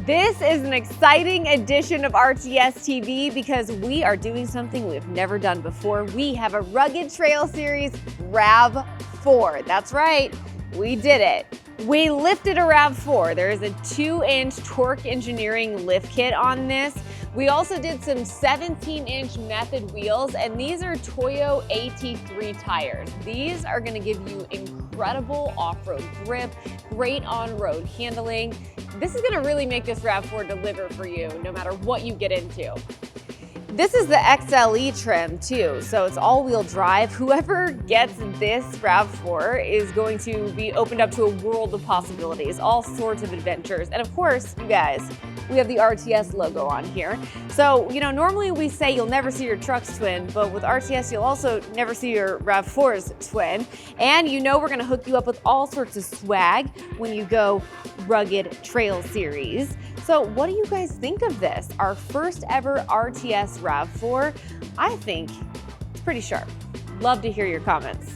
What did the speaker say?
This is an exciting edition of RTS TV because we are doing something we've never done before. We have a Rugged Trail Series RAV4. That's right, we did it. We lifted a RAV4. There is a 2-inch torque engineering lift kit on this. We also did some 17-inch method wheels, and these are Toyo AT3 tires. These are gonna give you incredible off-road grip, great on-road handling. This is gonna really make this RAV4 deliver for you no matter what you get into. This is the XLE trim too, so it's all-wheel drive. Whoever gets this RAV4 is going to be opened up to a world of possibilities, all sorts of adventures. And of course, you guys, we have the RTS logo on here. So, you know, normally we say you'll never see your truck's twin, but with RTS, you'll also never see your RAV4's twin. And you know we're gonna hook you up with all sorts of swag when you go Rugged Trail Series. So what do you guys think of this? Our first ever RTS RAV4? I think it's pretty sharp. Love to hear your comments.